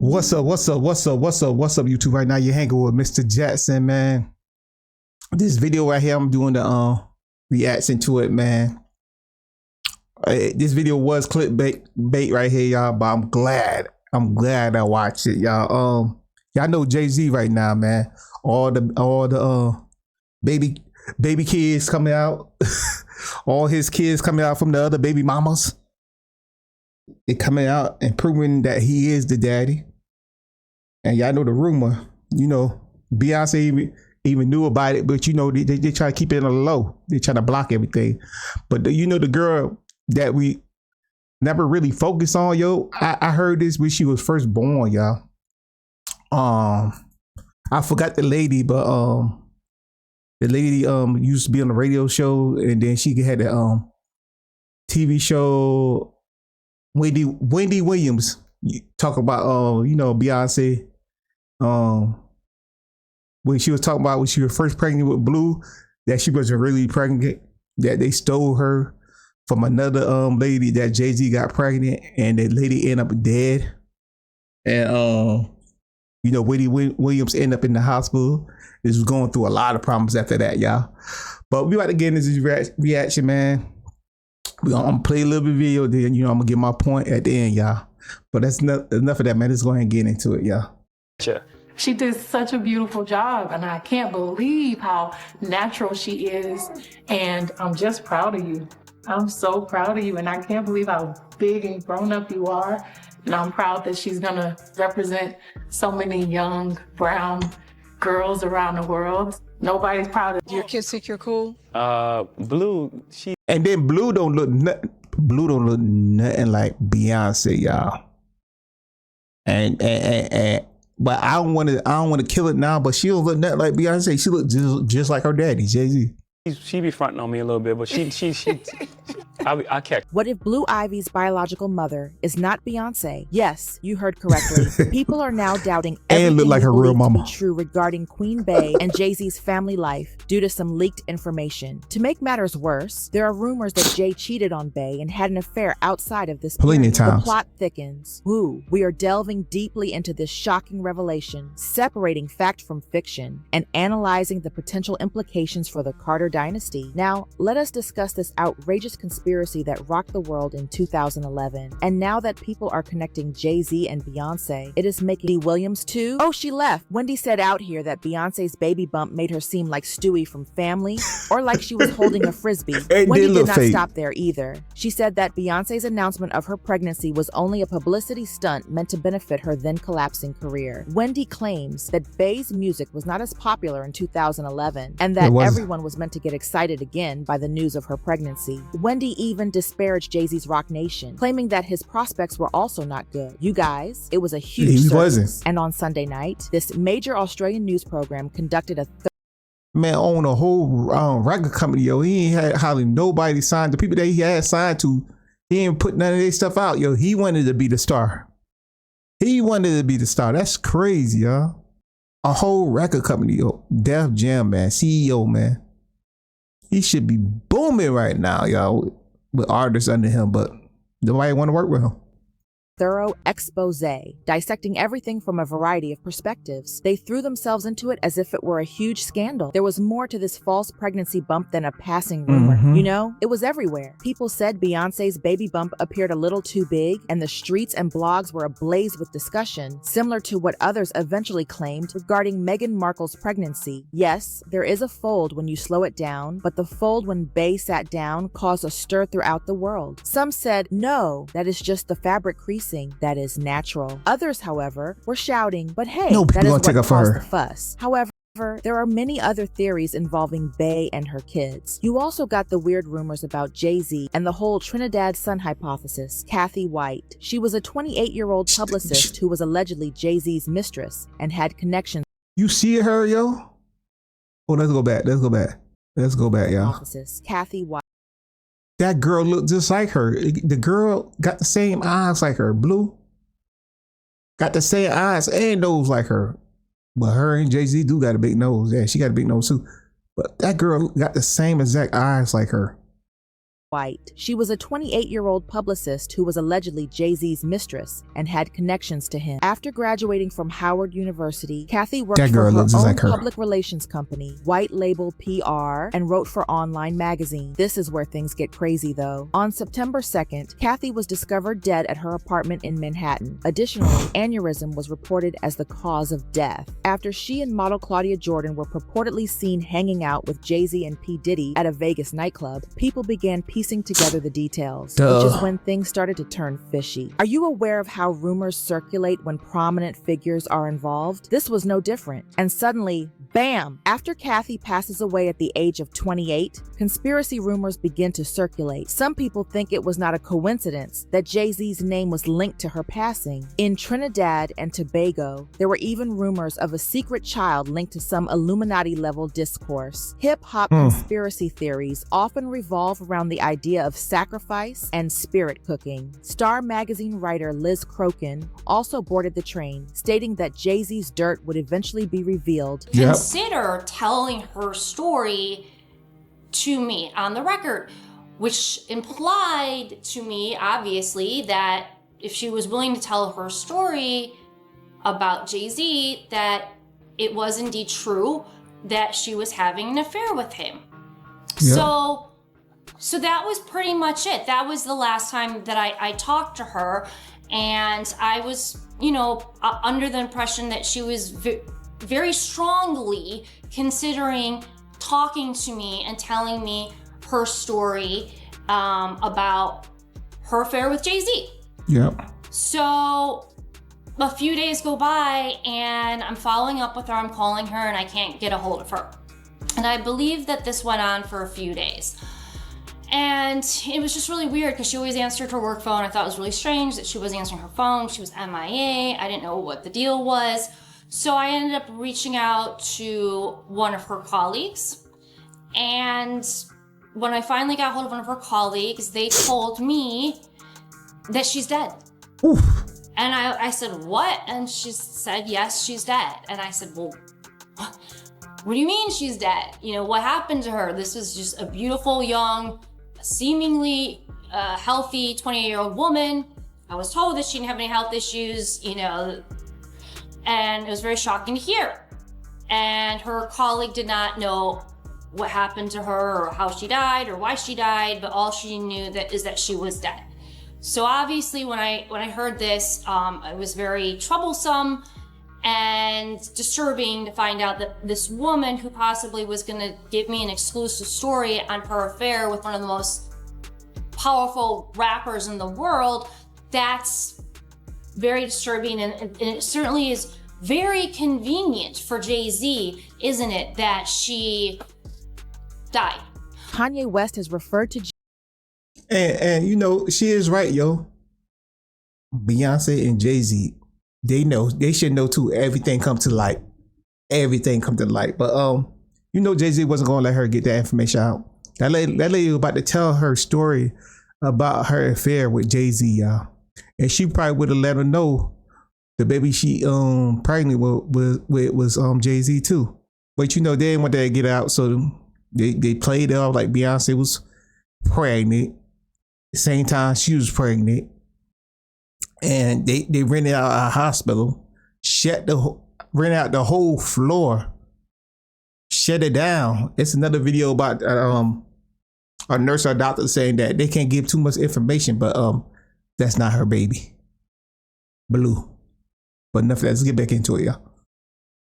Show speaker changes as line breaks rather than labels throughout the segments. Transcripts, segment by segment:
What's up? What's up? What's up? What's up? What's up, YouTube? Right now, you're hanging with Mr. Jackson, man. This video right here, I'm doing the reaction to it, man. This video was clickbait right here, y'all, but I'm glad I watched it, y'all. Y'all know Jay-Z right now, man. All the baby kids coming out, all his kids coming out from the other baby mamas. They coming out and proving that he is the daddy. And y'all know the rumor, you know, Beyonce even knew about it, but you know, they try to keep it on the low. They try to block everything. But you know, the girl that we never really focused on, yo, I heard this when she was first born, y'all. I forgot the lady, but the lady used to be on the radio show, and then she had a TV show, Wendy Williams. You talk about you know, Beyonce, when she was talking about when she was first pregnant with Blue, that she wasn't really pregnant, that they stole her from another lady, that Jay-Z got pregnant, and that lady ended up dead. And you know, Wendy Williams ended up in the hospital. This was going through a lot of problems after that, y'all. But we about to get into this reaction, man. I'm gonna play a little bit of video, then, you know, I'm gonna get my point at the end, y'all. But that's enough of that, man. Let's go ahead and get into it, y'all.
Sure.
She did such a beautiful job, and I can't believe how natural she is. And I'm just proud of you. I'm so proud of you, and I can't believe how big and grown up you are. And I'm proud that she's gonna represent so many young brown girls around the world. Nobody's proud of
Do your kids think you're cool?
Blue,
And then Blue don't look nothing like Beyonce, y'all. And but I don't want to kill it now, but she don't look nothing like Beyonce. She look just like her daddy, Jay-Z.
she be fronting on me a little bit, but I catch.
What if Blue Ivy's biological mother is not Beyonce? Yes, you heard correctly. People are now doubting everything
look like her real
believed to
mama.
be true regarding Queen Bey and Jay-Z's family life due to some leaked information. To make matters worse, there are rumors that Jay cheated on Bey and had an affair outside of this
Plenty
period.
of times.
The plot thickens. Woo, we are delving deeply into this shocking revelation, separating fact from fiction, and analyzing the potential implications for the Carter dynasty. Now, let us discuss this outrageous conspiracy that rocked the world in 2011. And now that people are connecting Jay-Z and Beyonce, it is making Wendy Williams too. Oh, she left. Wendy said out here that Beyonce's baby bump made her seem like Stewie from Family, or like she was holding a frisbee. Wendy did not stop there either. She said that Beyonce's announcement of her pregnancy was only a publicity stunt meant to benefit her then collapsing career. Wendy claims that Bey's music was not as popular in 2011, and that everyone was meant to get excited again by the news of her pregnancy. Wendy even disparaged Jay-Z's Rock Nation, claiming that his prospects were also not good. You guys, it was a huge circus. And on Sunday night, this major Australian news program conducted a
Man owned a whole record company, yo. He ain't had hardly nobody signed. The people that he had signed to, he ain't put none of their stuff out, yo. He wanted to be the star. He wanted to be the star. That's crazy, y'all. A whole record company, yo. Def Jam, man. CEO, man. He should be booming right now, y'all, with artists under him, but nobody want to work with him.
thorough expose, dissecting everything from a variety of perspectives. They threw themselves into it as if it were a huge scandal. There was more to this false pregnancy bump than a passing rumor. You know, it was everywhere. People said Beyonce's baby bump appeared a little too big, and the streets and blogs were ablaze with discussion, similar to what others eventually claimed regarding Meghan Markle's pregnancy. Yes, there is a fold when you slow it down, but the fold when Bey sat down caused a stir throughout the world. Some said, no, that is just the fabric creasing. That is natural. Others, however, were shouting, but hey, that is what caused the fuss. However, there are many other theories involving Bey and her kids. You also got the weird rumors about Jay-Z and the whole Trinidad son hypothesis. Cathy White. She was a 28-year-old publicist who was allegedly Jay-Z's mistress and had connections.
You see her, yo? Oh, let's go back, y'all.
Cathy White.
That girl looked just like her. The girl got the same eyes like her. Blue got the same eyes and nose like her. But her and Jay-Z do got a big nose. Yeah, she got a big nose too. But that girl got the same exact eyes like her.
White. She was a 28-year-old publicist who was allegedly Jay-Z's mistress and had connections to him. After graduating from Howard University, Cathy worked for her own public relations company, White Label PR, and wrote for online magazines. This is where things get crazy, though. On September 2nd, Cathy was discovered dead at her apartment in Manhattan. Additionally, aneurysm was reported as the cause of death. After she and model Claudia Jordan were purportedly seen hanging out with Jay-Z and P. Diddy at a Vegas nightclub, people began piecing together the details, which is when things started to turn fishy. Are you aware of how rumors circulate when prominent figures are involved? This was no different. And suddenly, bam! After Cathy passes away at the age of 28, conspiracy rumors begin to circulate. Some people think it was not a coincidence that Jay-Z's name was linked to her passing. In Trinidad and Tobago, there were even rumors of a secret child linked to some Illuminati-level discourse. Hip-hop conspiracy theories often revolve around the idea of sacrifice and spirit cooking. Star magazine writer Liz Crokin also boarded the train, stating that Jay-Z's dirt would eventually be revealed.
Consider telling her story to me on the record, which implied to me, obviously, that if she was willing to tell her story about Jay-Z, that it was indeed true that she was having an affair with him. So that was pretty much it. That was the last time that I talked to her, and I was, under the impression that she was very strongly considering talking to me and telling me her story about her affair with Jay-Z. So a few days go by and I'm following up with her, I'm calling her, and I can't get a hold of her. And I believe that this went on for a few days. And it was just really weird because she always answered her work phone. I thought it was really strange that she wasn't answering her phone. She was MIA. I didn't know what the deal was. So I ended up reaching out to one of her colleagues. And when I finally got hold of one of her colleagues, they told me that she's dead.
Oof.
And I said, what? And she said, yes, she's dead. And I said, well, what do you mean she's dead? What happened to her? This was just a beautiful, young, seemingly healthy 28-year-old woman. I was told that she didn't have any health issues, and it was very shocking to hear. And her colleague did not know what happened to her or how she died or why she died, but all she knew is that she was dead. So obviously when I heard this, it was very troublesome and disturbing to find out that this woman who possibly was gonna give me an exclusive story on her affair with one of the most powerful rappers in the world, that's very disturbing, and it certainly is very convenient for Jay-Z, isn't it, that she died.
Kanye West has referred to
and she is right, yo. Beyonce and Jay-Z, they should know too. Everything come to light. But Jay-Z wasn't gonna let her get that information out. That lady was about to tell her story about her affair with Jay-Z, y'all. And she probably would have let her know the baby she pregnant with was Jay-Z too. But they didn't want that to get out, so they played it off like Beyonce was pregnant. Same time she was pregnant. And they rented out a hospital, rented out the whole floor, shut it down. It's another video about a nurse or a doctor saying that they can't give too much information, but that's not her baby. Blue. But enough of that. Let's get back into it, y'all.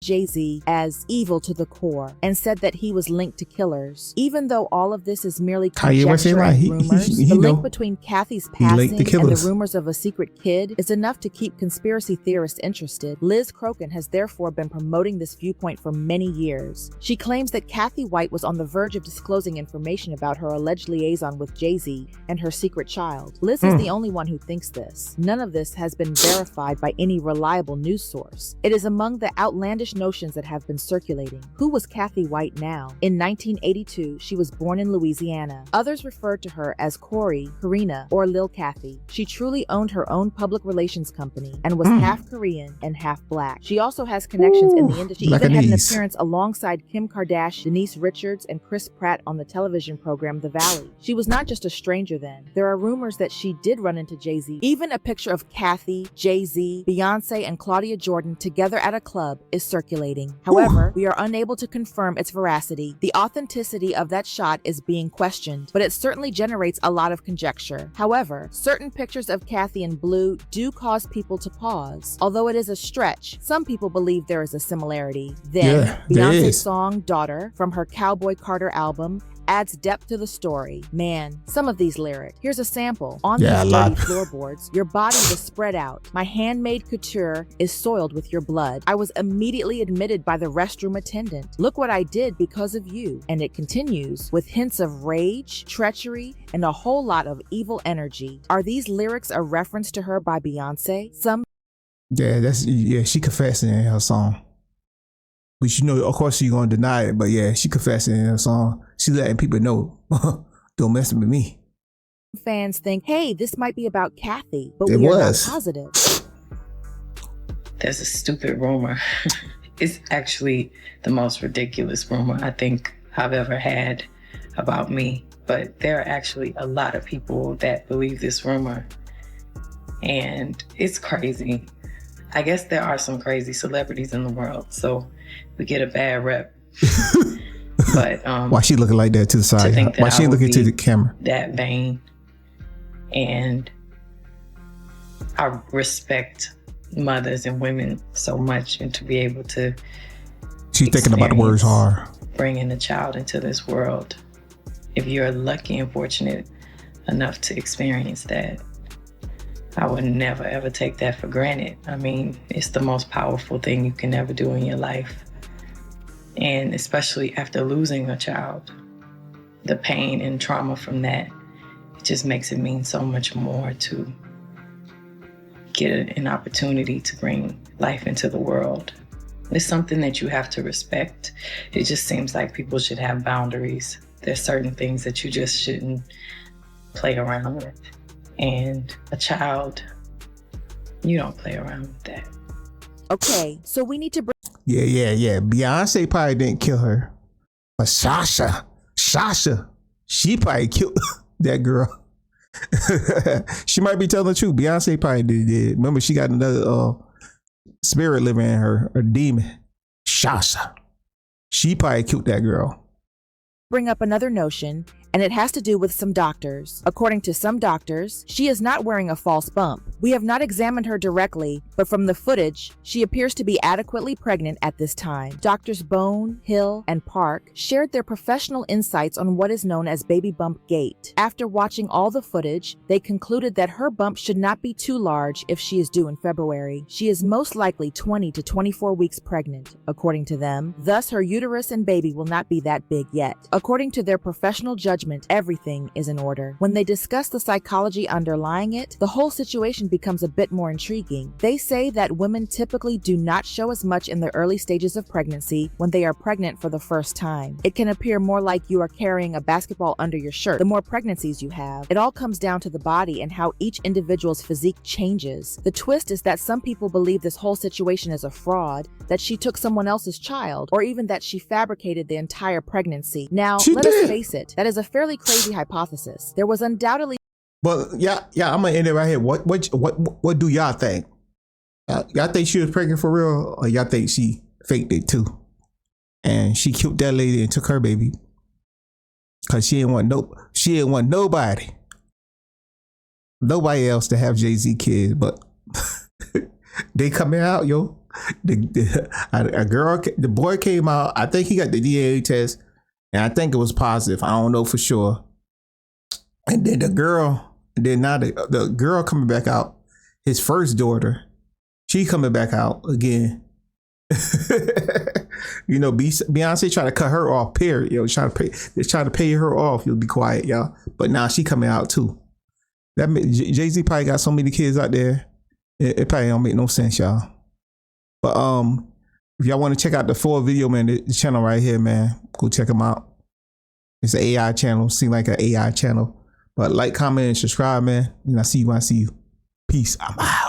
Jay-Z as evil to the core and said that he was linked to killers. Even though all of this is merely conjecture and rumors, the link between Cathy's passing and the rumors of a secret kid is enough to keep conspiracy theorists interested. Liz Crokin has therefore been promoting this viewpoint for many years. She claims that Cathy White was on the verge of disclosing information about her alleged liaison with Jay-Z and her secret child. Liz is the only one who thinks this. None of this has been verified by any reliable news source. It is among the outlandish outlandish notions that have been circulating. Who was Cathy White now? In 1982, she was born in Louisiana. Others referred to her as Corey, Karina, or Lil Cathy. She truly owned her own public relations company and was half Korean and half black. She also has connections in the industry. She even had an appearance alongside Kim Kardashian, Denise Richards, and Chris Pratt on the television program The Valley. She was not just a stranger then. There are rumors that she did run into Jay-Z. Even a picture of Cathy, Jay-Z, Beyonce, and Claudia Jordan together at a club is circulating. However, we are unable to confirm its veracity. The authenticity of that shot is being questioned, but it certainly generates a lot of conjecture. However, certain pictures of Cathy in blue do cause people to pause. Although it is a stretch, some people believe there is a similarity. Then, Beyonce's song Daughter from her Cowboy Carter album adds depth to the story. Man, some of these lyrics. Here's a sample. On these dirty floorboards, your body was spread out. My handmade couture is soiled with your blood. I was immediately admitted by the restroom attendant. Look what I did because of you. And it continues with hints of rage, treachery, and a whole lot of evil energy. Are these lyrics a reference to her by Beyonce?
She confessing in her song. But you know, of course she's gonna deny it, but yeah, she confessing in her song. She letting people know, don't mess with me.
Fans think, hey, this might be about Cathy, but we are not positive.
There's a stupid rumor. It's actually the most ridiculous rumor I think I've ever had about me. But there are actually a lot of people that believe this rumor. And it's crazy. I guess there are some crazy celebrities in the world, so we get a bad rep. But
why she looking like that to the side? Why she looking to the camera?
That vain. And I respect mothers and women so much, and to be able to
she's thinking about the words hard.
Bringing a child into this world. If you're lucky and fortunate enough to experience that, I would never ever take that for granted. I mean, it's the most powerful thing you can ever do in your life. And especially after losing a child, the pain and trauma from that, it just makes it mean so much more to get an opportunity to bring life into the world. It's something that you have to respect. It just seems like people should have boundaries. There's certain things that you just shouldn't play around with. And a child, you don't play around with that.
Okay, so we need to bring...
Yeah. Beyonce probably didn't kill her. But Sasha, she probably killed that girl. She might be telling the truth. Beyonce probably did. Remember, she got another spirit living in her, a demon. Sasha. She probably killed that girl.
Bring up another notion, and it has to do with some doctors. According to some doctors, she is not wearing a false bump. We have not examined her directly, but from the footage, she appears to be adequately pregnant at this time. Doctors Bone, Hill, and Park shared their professional insights on what is known as baby bump gait. After watching all the footage, they concluded that her bump should not be too large if she is due in February. She is most likely 20 to 24 weeks pregnant, according to them. Thus, her uterus and baby will not be that big yet. According to their professional judgment, everything is in order. When they discuss the psychology underlying it, the whole situation becomes a bit more intriguing. They say that women typically do not show as much in the early stages of pregnancy when they are pregnant for the first time. It can appear more like you are carrying a basketball under your shirt the more pregnancies you have. It all comes down to the body and how each individual's physique changes. The twist is that some people believe this whole situation is a fraud, that she took someone else's child, or even that she fabricated the entire pregnancy. Now, let us face it, that is a fairly crazy hypothesis. There was undoubtedly...
But yeah, I'm gonna end it right here. What do y'all think? Y'all think she was pregnant for real, or y'all think she faked it too, and she killed that lady and took her baby because she didn't want nobody else to have Jay-Z kids, but they coming out, yo. The boy came out. I think he got the DNA test, and I think it was positive. I don't know for sure. And then now the girl coming back out, his first daughter, she coming back out again. You know, Beyonce trying to cut her off, period. Yo, they're trying to pay her off. You'll be quiet, y'all. But now she coming out too. That Jay-Z probably got so many kids out there. It probably don't make no sense, y'all. But If y'all want to check out the full video, man, the channel right here, man, go check them out. It's an AI channel. Seem like an AI channel. But like, comment, and subscribe, man. And I'll see you when I see you. Peace. I'm out.